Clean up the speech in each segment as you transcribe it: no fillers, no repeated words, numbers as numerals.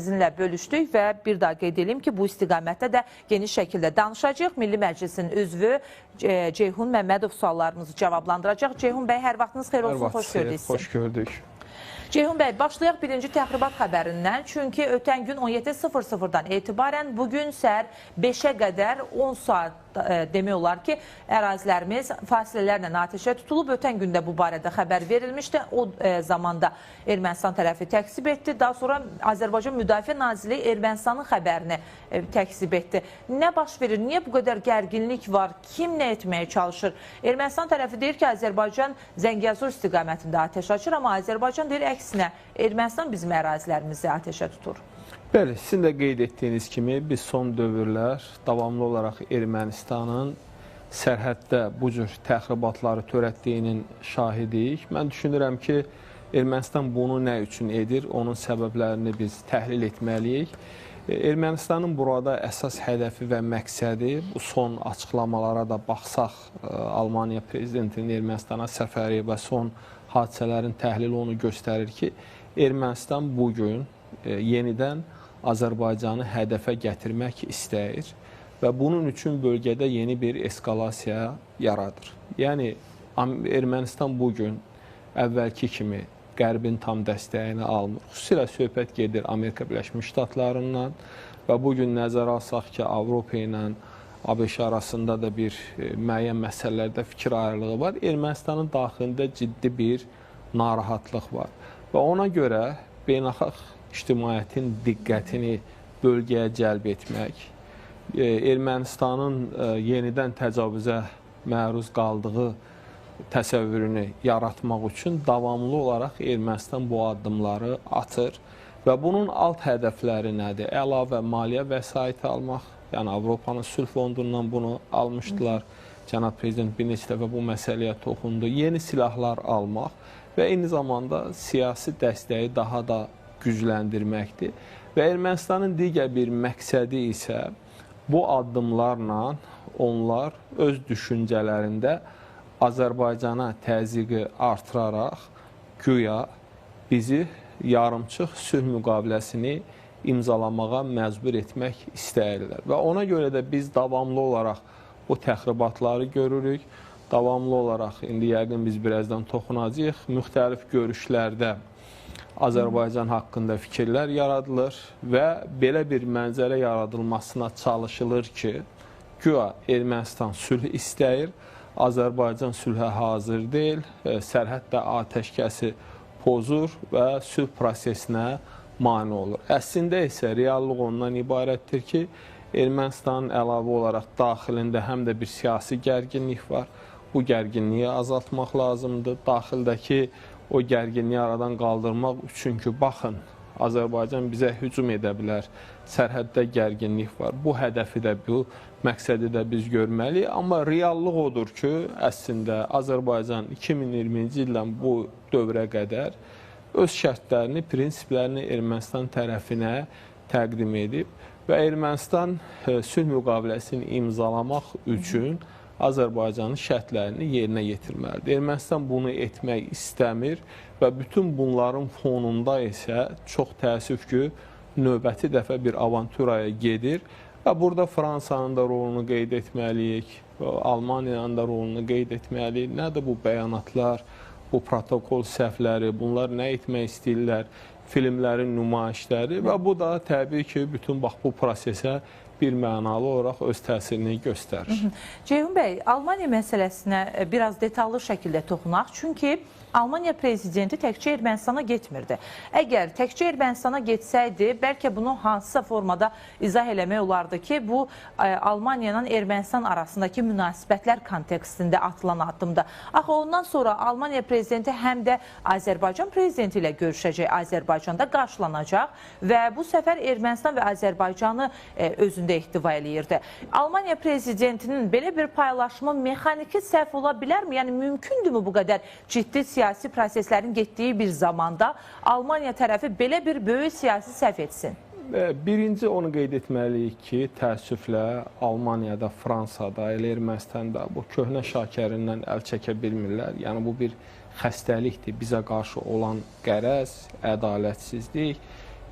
Sizinlə bölüşdük və bir daha qeyd edelim ki, bu istiqamətdə də geniş şəkildə danışacaq. Milli Məclisin üzvü Ceyhun Məmmədov suallarımızı cavablandıracaq. Ceyhun bəy, hər vaxtınız xeyir olsun, xoş gördük sizi. Xoş gördük. Ceyhun bəy, başlayaq birinci təxribat xəbərindən. Çünki ötən gün 17:00-dan etibarən bugün səhər 5-ə qədər 10 saat demək olar ki, ərazilərimiz fasilələrlə atəşə tutulub. Ötən gündə bu barədə xəbər verilmişdi. O zamanda Ermənistan tərəfi təkzib etdi. Daha sonra Azərbaycan Müdafiə Nazirliyi Ermənistanın xəbərini təkzib etdi. Nə baş verir? Niyə bu qədər gərginlik var? Kim nə etməyə çalışır? Ermənistan tərəfi deyir ki, Azərbaycan Zəngəzur istiqamətində atəş açır, amma Azərbaycan deyir əksinə, Ermənistan bizim ərazilərimizi atəşə tutur. Bəli, sizin də qeyd etdiyiniz kimi biz son dövrlər davamlı olaraq Ermənistanın sərhəddə bu cür təxribatları törətdiyinin şahidiyik. Mən düşünürəm ki, Ermənistan bunu nə üçün edir, onun səbəblərini biz təhlil etməliyik. Ermənistanın burada əsas hədəfi və məqsədi, bu son açıqlamalara da baxsaq, Almaniya prezidentinin Ermənistana səfəri və son hadisələrin təhlili onu göstərir ki, Ermənistan bugün yenidən Azərbaycanı hədəfə gətirmək istəyir və bunun üçün bölgədə yeni bir eskalasiya yaradır. Yəni, Ermənistan bugün əvvəlki kimi Qərbin tam dəstəyini almır. Xüsusilə söhbət gedir Amerika Birləşmiş Ştatlarından və bugün nəzərə alsaq ki, Avropa ilə ABŞ arasında da bir müəyyən məsələlərdə fikir ayrılığı var. Ermənistanın daxilində ciddi bir narahatlıq var və ona görə beynəlxalq ictimaiyyətin diqqətini bölgəyə cəlb etmək, Ermənistanın yenidən təcavüzə məruz qaldığı təsəvvürünü yaratmaq üçün davamlı olaraq Ermənistan bu addımları atır və bunun alt hədəfləri nədir? Əlavə maliyyə vəsaiti almaq, yəni Avropanın sülh fondundan bunu almışdılar. Cənab Prezident bir neçə dəfə bu məsələyə toxundu. Yeni silahlar almaq və eyni zamanda siyasi dəstəyi daha da gücləndirməkdir. Və Ermənistanın digər bir məqsədi isə bu addımlarla onlar öz düşüncələrində Azərbaycana təzyiqi artıraraq güya bizi yarımçıq sülh müqaviləsini imzalamağa məcbur etmək istəyirlər. Və ona görə də biz davamlı olaraq bu təxribatları görürük. Davamlı olaraq, indi yəqin biz birazdan toxunacağıq, müxtəlif görüşlərdə Azərbaycan haqqında fikirlər yaradılır və belə bir mənzərə yaradılmasına çalışılır ki, güya Ermənistan sülh istəyir, Azərbaycan sülhə hazır deyil, sərhəddə atəşkəsi pozur və sülh prosesinə mane olur. Əslində isə reallıq ondan ibarətdir ki, Ermənistanın əlavə olaraq daxilində həm də bir siyasi gərginlik var. Bu gərginliyi azaltmaq lazımdır. Daxildəki o gərginliyi aradan qaldırmaq üçün ki, baxın, Azərbaycan bizə hücum edə bilər, sərhəddə gərginlik var. Bu hədəfi də, bu məqsədi də biz görməliyik. Amma reallıq odur ki, əslində Azərbaycan 2020-ci ildən bu dövrə qədər öz şərtlərini, prinsiplərini Ermənistan tərəfinə təqdim edib və Ermənistan sülh müqaviləsini imzalamaq üçün Azərbaycanın şərtlərini yerinə yetirməlidir. Ermənistan bunu etmək istəmir və bütün bunların fonunda isə çox təəssüf ki, növbəti dəfə bir avanturaya gedir və burada Fransanın da rolunu qeyd etməliyik, Almaniyanın da rolunu qeyd etməliyik. Nədir bu bəyanatlar, bu protokol səhvləri, bunlar nə etmək istəyirlər, filmlərin nümayişləri və bu da təbii ki, bütün bax bu prosesə bir mənalı olaraq öz təsirini göstərir. Ceyhun bəy, Almaniya məsələsinə biraz detallı şəkildə toxunaq. Çünki Almaniya prezidenti təkcə Ermənistana getmirdi. Əgər təkcə Ermənistana getsəydi, bəlkə bunu hansısa formada izah eləmək olardı ki, bu Almaniyanın Ermənistan arasındakı münasibətlər kontekstində atılan addımda. Axı ondan sonra Almaniya prezidenti həm də Azərbaycan prezidenti ilə görüşəcək, Azərbaycanda qarşılanacaq və bu səfər Ermənistan və Azərbaycanı özündə ihtiva eləyirdi. Almaniya prezidentinin belə bir paylaşımı mexaniki səhv ola bilərmi? Yəni, mümkündürmü bu qədər ciddi siyasi proseslərin getdiyi bir zamanda Almaniya tərəfi belə bir böyük siyasi səhv etsin? Birinci onu qeyd etməliyik ki, təəssüflə Almaniyada, Fransada, elə Ermənistanda bu köhnə şakərindən əl çəkə bilmirlər. Yəni, bu bir xəstəlikdir, bizə qarşı olan qərəz, ədalətsizlik.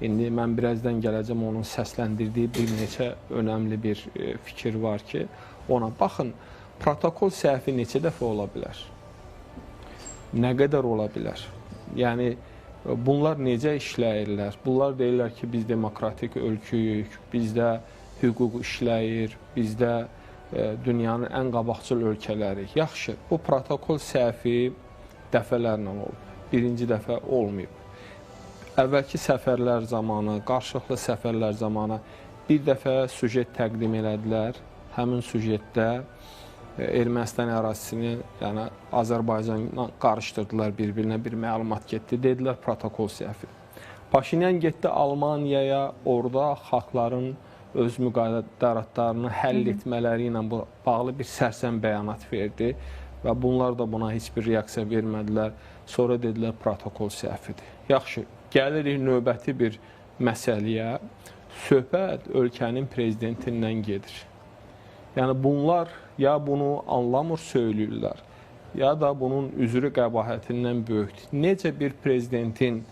İndi mən birazdan gələcəm onun səsləndirdiyi bir neçə önəmli bir fikir var ki, ona baxın, protokol səhvi neçə dəfə ola bilər? Nə qədər ola bilər? Yəni, bunlar necə işləyirlər? Bunlar deyirlər ki, biz demokratik ölküyük, bizdə hüquq işləyir, bizdə dünyanın ən qabaqcıl ölkələri. Yaxşı, bu protokol səhvi dəfələrlə olub. Birinci dəfə olmayıb. Əvvəlki səfərlər zamanı, qarşılıqlı səfərlər zamanı bir dəfə süjet təqdim elədilər. Həmin süjetdə Ermənistan ərazisini, yəni Azərbaycanla qarışdırdılar bir-birinə, bir məlumat getdi. Dedilər protokol səhvi. Paşinyan getdi Almaniyaya, orada xalqların öz müqavilədarlarını həll etmələri ilə bağlı bir sərsəm bəyanat verdi və bunlar da buna heç bir reaksiya vermədilər. Sonra dedilər protokol səhvidir. Yaxşı, gəlirik növbəti bir məsələyə. Söhbət ölkənin prezidentindən gedir. Yəni bunlar ya bunu anlamır söyləyirlər, ya da bunun üzrü qəbahətindən böyükdür. Necə bir prezidentin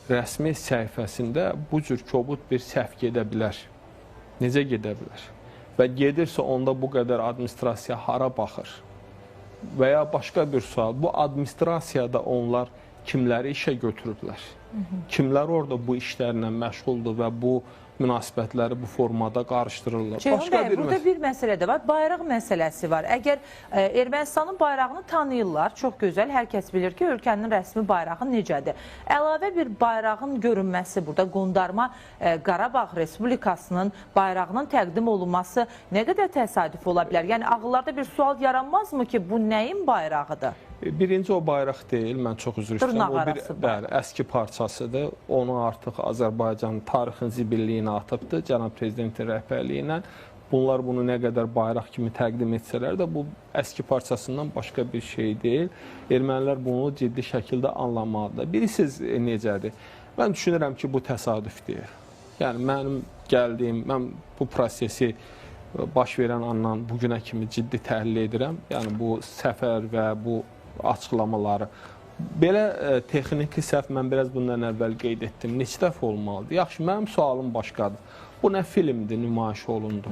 rəsmi səhifəsində bu cür kobud bir səhv gedə bilər? Necə gedə bilər? Və gedirsə onda bu qədər administrasiya hara baxır? Və ya başqa bir sual, bu administrasiyada onlar kimləri işə götürüblər? Kimlər orada bu işlərlə məşğuldur və bu münasibətləri bu formada qarışdırırlar? Ceyhun bəy, burada bir məsələ də var, bayraq məsələsi var. Əgər Ermənistanın bayrağını tanıyırlar, çox gözəl, hər kəs bilir ki, ölkənin rəsmi bayrağı necədir. Əlavə bir bayrağın görünməsi burada, qondarma Qarabağ Respublikasının bayrağının təqdim olunması nə qədər təsadüf ola bilər? Yəni, ağıllarda bir sual yaranmazmı ki, bu nəyin bayrağıdır? Birinci o bayraq deyil, mən çox üzr istəyirəm. O bir əski parçasıdır. Onu artıq Azərbaycan tarixin zibilliyinə atıbdır, cənab prezidentin rəhbərliyi ilə. Bunlar bunu nə qədər bayraq kimi təqdim etsələr də bu əski parçasından başqa bir şey deyil. Ermənilər bunu ciddi şəkildə anlamalıdır. Bilirsiniz necədir? Mən düşünürəm ki, bu təsadüf deyil. Yəni, mənim gəldiyim, mən bu prosesi baş verən andan bugünə kimi ciddi təhlil edirəm. Yəni, bu səfər və bu açıqlamaları. Belə texniki səhv mən biraz bundan əvvəl qeyd etdim. Neçə dəfə olmalıdır? Yaxşı, mənim sualım başqadır. Bu nə filmdir, nümayiş olundu?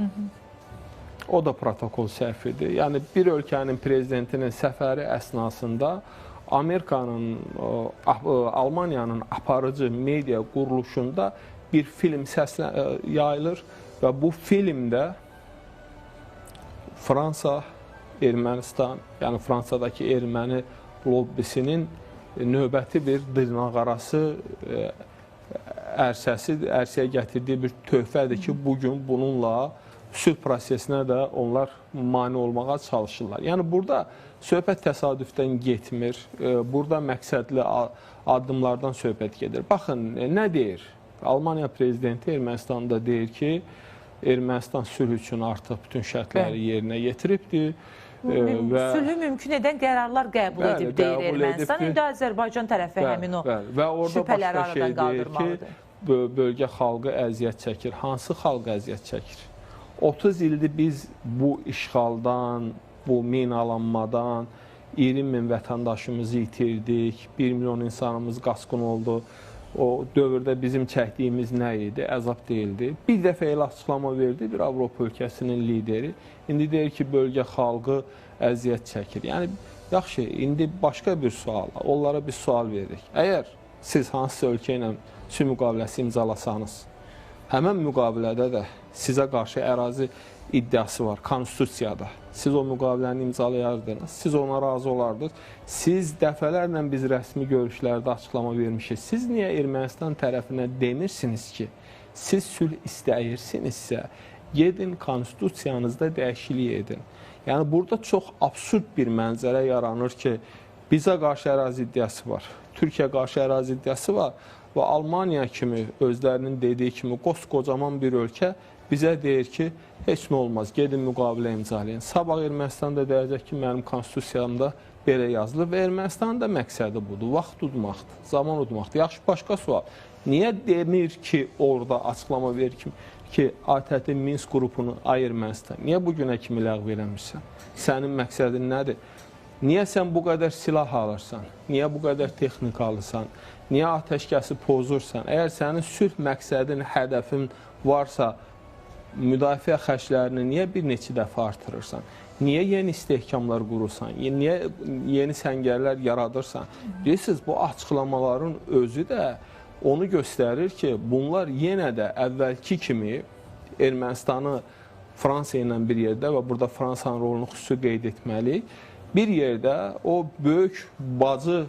O da protokol səhvidir. Yəni, bir ölkənin prezidentinin səfəri əsnasında Amerikanın, Almaniyanın aparıcı media quruluşunda bir film yayılır və bu filmdə Fransa, Ermənistan, yəni Fransadakı erməni lobbisinin növbəti bir dırnaqarası ərsəyə gətirdiyi bir töhfədir ki, bugün bununla sülh prosesinə də onlar mane olmağa çalışırlar. Yəni, burada söhbət təsadüfdən getmir, burada məqsədli addımlardan söhbət gedir. Baxın, nə deyir? Almaniya prezidenti Ermənistanda deyir ki, Ermənistan sülh üçün artıq bütün şərtləri yerinə yetiribdir. Sülhü mümkün edən qərarlar qəbul edib, deyir Ermənistan. İndi Azərbaycan tərəfi həmin o şübhələri aradan qaldırmalıdır. Bölgə xalqı əziyyət çəkir. Hansı xalq əziyyət çəkir? 30 ildir biz bu işğaldan, bu minalanmadan 20 min vətəndaşımızı itirdik, 1 milyon insanımız qaçqın oldu. O dövrdə bizim çəkdiyimiz nə idi? Əzab deyildi. Bir dəfə elə açıqlama verdi bir Avropa ölkəsinin lideri. İndi deyir ki, bölgə xalqı əziyyət çəkir. Yəni, yaxşı, indi başqa bir sual, onlara bir sual veririk. Əgər siz hansısa ölkə ilə sülh müqaviləsi imzalasanız, həmən müqavilədə də sizə qarşı ərazi iddiası var, konstitusiyada. Siz o müqaviləni imzalayardınız, siz ona razı olardınız. Siz dəfələrlə biz rəsmi görüşlərdə açıqlama vermişik. Siz niyə Ermənistan tərəfinə demirsiniz ki, siz sülh istəyirsinizsə, gedin konstitusiyanızda dəyişiklik edin. Yəni, burada çox absurd bir mənzərə yaranır ki, bizə qarşı ərazi iddiası var, Türkiyə qarşı ərazi iddiası var və Almaniya kimi, özlərinin dediyi kimi qocaman bir ölkə bizə deyir ki, heç nə olmaz, gedin müqavilə imzalayın. Sabah Ermənistan da deyəcək ki, mənim konstitusiyamda belə yazılır və Ermənistanın da məqsədi budur, vaxt udmaqdır, zaman udmaqdır. Yaxşı, başqa sual. Niyə demir ki, orada açıqlama verir ki, ATƏT Minsk qrupunu, ay Ermənistan, niyə bugünə kimi ləğv eləmirsən? Sənin məqsədin nədir? Niyə sən bu qədər silah alırsan? Niyə bu qədər texnika alırsan? Niyə atəşkəsi pozursan? Əgər sənin sülh məqsədin, hədəfin varsa, müdafiə xərclərini niyə bir neçə dəfə artırırsan? Niyə yeni istehkamlar qurursan? Niyə yeni səngərlər yaradırsan? Bilirsiniz, bu açıqlamaların özü də onu göstərir ki, bunlar yenə də əvvəlki kimi Ermənistanı Fransa ilə bir yerdə və burada Fransanın rolunu xüsusi qeyd etməliyik. Bir yerdə o böyük bacı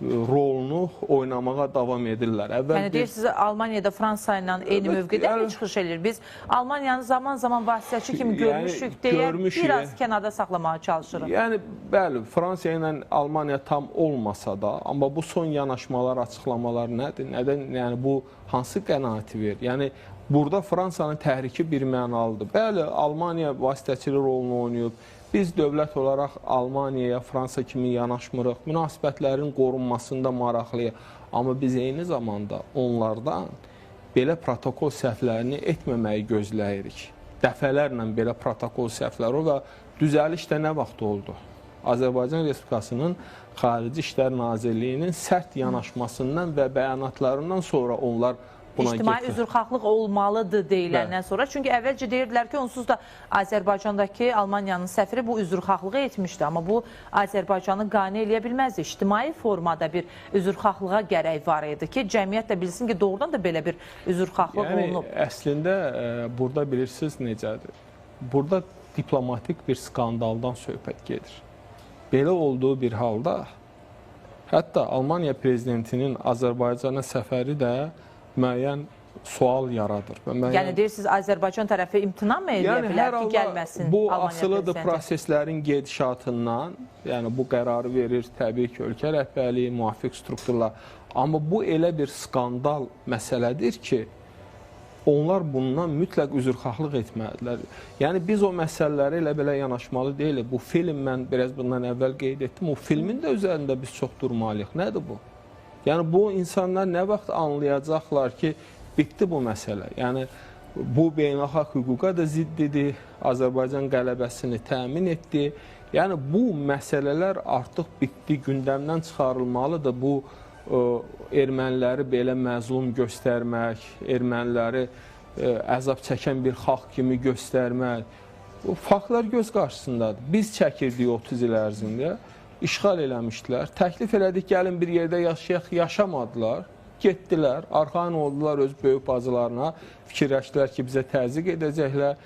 rolunu oynamağa davam edirlər. Yəni deyirsiniz, Almaniyada Fransa ilə eyni mövqedə mi çıxış edir? Biz Almaniyanı zaman-zaman vasitəçi kimi görmüşük deyə biraz kənarda saxlamağa çalışırıq. Yəni, bəli, Fransa ilə Almaniya tam olmasa da, amma bu son yanaşmalar, açıqlamalar nədir? Nədən, yəni bu hansı qənaəti verir? Yəni, burada Fransanın təhriki bir mənalıdır. Bəli, Almaniya vasitəçili rolunu oynayıb. Biz dövlət olaraq Almaniyaya, Fransa kimi yanaşmırıq. Münasibətlərin qorunmasında maraqlıyıq. Amma biz eyni zamanda onlardan belə protokol səhvlərini etməməyi gözləyirik. Dəfələrlə belə protokol səhvləri və düzəliş də nə vaxt oldu? Azərbaycan Respublikasının Xarici İşlər Nazirliyinin sərt yanaşmasından və bəyanatlarından sonra onlar İctimai üzrxahlıq olmalıdır deyiləndən sonra. Çünki əvvəlcə deyirdilər ki, onsuz da Azərbaycandakı Almaniyanın səfiri bu üzrxahlığı etmişdi. Amma bu Azərbaycanı qane eləyə bilməzdi. İctimai formada bir üzrxahlığa gərək var idi ki, cəmiyyət də bilsin ki, doğrudan da belə bir üzrxahlıq olunub. Əslində, burada bilirsiniz necədir? Burada diplomatik bir skandaldan söhbət gedir. Belə olduğu bir halda, hətta Almaniya prezidentinin Azərbaycana səfəri də müəyyən sual yaradır. Yəni deyirsiniz, Azərbaycan tərəfi imtina mı edə bilər ki, gəlməsin bu Almaniya asılıdır proseslərin gedişatından, yəni bu qərarı verir təbii ki, ölkə rəhbərliyi, müvafiq strukturlar. Amma bu elə bir skandal məsələdir ki, onlar bundan mütləq üzrxahlıq etməlidirlər. Yəni biz o məsələləri elə belə yanaşmalı deyilik. Bu film, mən biraz bundan əvvəl qeyd etdim, o filmin də üzərində biz çox durmalıyıq. Nədir bu? Yəni, bu insanlar nə vaxt anlayacaqlar ki, bitdi bu məsələ. Yəni, bu beynəlxalq hüquqa da ziddidir, Azərbaycan qələbəsini təmin etdi. Yəni, bu məsələlər artıq bitdi, gündəmdən çıxarılmalıdır. Bu, erməniləri belə məzlum göstərmək, erməniləri əzab çəkən bir xalq kimi göstərmək, bu faktlar göz qarşısındadır. Biz çəkirdik 30 il ərzində. İşğal eləmişdilər. Təklif elədik, gəlin bir yerdə yaşayaq, yaşamadılar. Getdilər, arxain oldular öz böyük bacılarına. Fikirləşdilər ki, bizə təzyiq edəcəklər.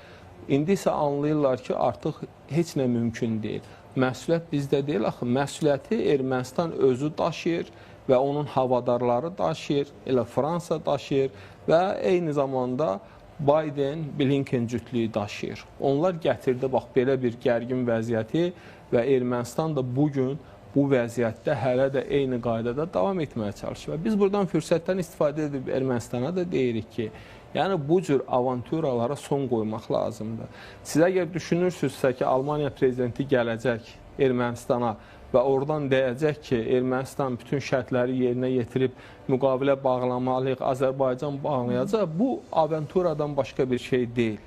İndi isə anlayırlar ki, artıq heç nə mümkün deyil. Məsuliyyət bizdə deyil, axı məsuliyyəti Ermənistan özü daşıyır və onun havadarları daşıyır, elə Fransa daşıyır və eyni zamanda Biden-Blinken cütlüyü daşıyır. Onlar gətirdi, bax, belə bir gərgin vəziyyəti və Ermənistan da bugün bu vəziyyətdə hələ də eyni qaydada davam etməyə çalışır. Və biz buradan fürsətdən istifadə edib Ermənistana da deyirik ki, yəni bu cür avanturalara son qoymaq lazımdır. Siz əgər düşünürsünüzsə ki, Almaniya prezidenti gələcək Ermənistana və oradan deyəcək ki, Ermənistan bütün şərtləri yerinə yetirib müqavilə bağlamalıyıq, Azərbaycan bağlayacaq, bu avanturadan başqa bir şey deyil.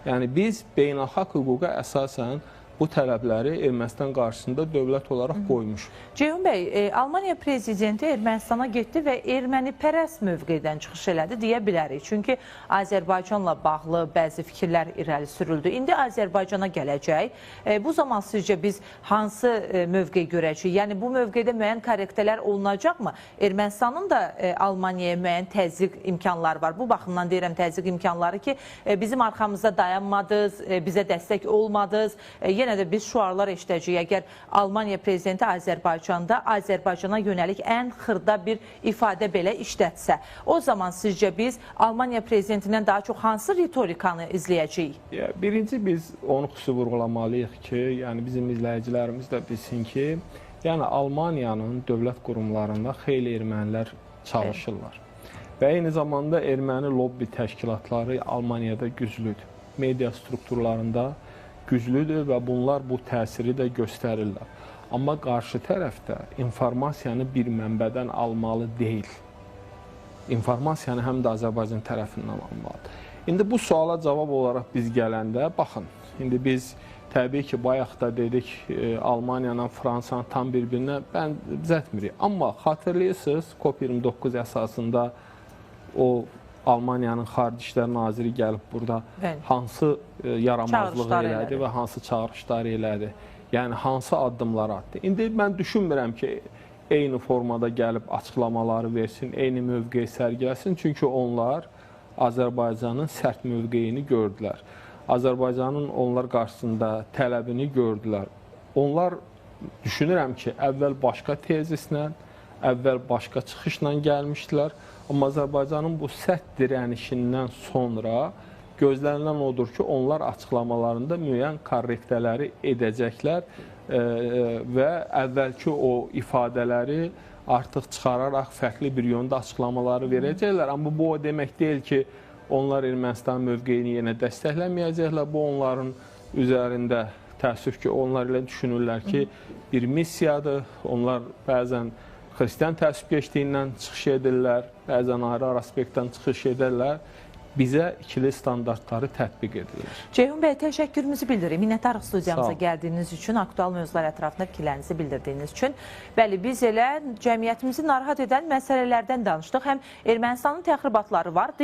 Yəni biz beynəlxalq hüquqa əsasən bu tələbləri Ermənistan qarşısında dövlət olaraq qoymuş. Ceyhun bəy, Almaniya prezidenti Ermənistana getdi və ermənipərəst mövqedən çıxış elədi deyə bilərik. Çünki Azərbaycanla bağlı bəzi fikirlər irəli sürüldü. İndi Azərbaycana gələcək. Bu zaman sizcə biz hansı mövqe görəcəyik? Yəni bu mövqedə müəyyən korrektələr olunacaqmı? Ermənistanın da Almaniyaya müəyyən təzyiq imkanları var. Bu baxımdan deyirəm təzyiq imkanları ki, bizim arxamızda dayanmadınız, bizə dəstək olmadınız. Yenə də biz şüarlar eşidəcəyik. Əgər Almaniya prezidenti Azərbaycanda Azərbaycana yönəlik ən xırda bir ifadə belə işlətsə, o zaman sizcə biz Almaniya prezidentindən daha çox hansı ritorikanı izləyəcəyik? Birinci biz onu xüsusi vurğulamalıyıq ki, yəni bizim izləyicilərimiz də bilsin ki, yəni Almaniyanın dövlət qurumlarında xeyli ermənilər çalışırlar. Və eyni zamanda erməni lobbi təşkilatları Almaniyada güclüdür. Media strukturlarında güclüdür və bunlar bu təsiri də göstərirlər. Amma qarşı tərəfdə informasiyanı bir mənbədən almalı deyil. informasiyanı həm də Azərbaycan tərəfindən almalıdır. İndi bu suala cavab olaraq biz gələndə, baxın, indi biz təbii ki, bayaq da dedik, Almaniyanın, Fransanın tam bir-birinə bənzətmirik. Amma xatırlayırsınız, COP29 əsasında o Almaniyanın Xarici İşlər Naziri gəlib burada hansı yaramazlığı elədi və hansı çağırışları elədi. Yəni, hansı addımlar atdı. İndi mən düşünmürəm ki, eyni formada gəlib açıqlamaları versin, eyni mövqeyi sərgiləsin. Çünki onlar Azərbaycanın sərt mövqeyini gördülər. Azərbaycanın onlar qarşısında tələbini gördülər. Onlar düşünürəm ki, əvvəl başqa tezislə, əvvəl başqa çıxışla gəlmişdilər. Amma Azərbaycanın bu sərt dirənişindən sonra gözlənilən odur ki, onlar açıqlamalarında müəyyən korrektələri edəcəklər və əvvəlki o ifadələri artıq çıxararaq fərqli bir yöndə açıqlamaları verəcəklər. Amma bu o demək deyil ki, onlar Ermənistan mövqeyini yenə dəstəkləməyəcəklər. Bu onların üzərində təəssüf ki, onlar elə düşünürlər ki, bir missiyadır. Onlar bəzən xristian təəssübkeşliyindən çıxış edirlər, bəzən ayrı aspektdən çıxış edirlər. Bizə ikili standartları tətbiq edilir. Ceyhun bəy, təşəkkürümüzü bildiririk. Minnətdarıq studiyamıza gəldiyiniz üçün, aktual mövzular ətrafında fikirlərinizi bildirdiyiniz üçün. Bəli, biz elə cəmiyyətimizi narahat edən məsələlərdən danışdıq. Həm Ermənistanın təxribatları var.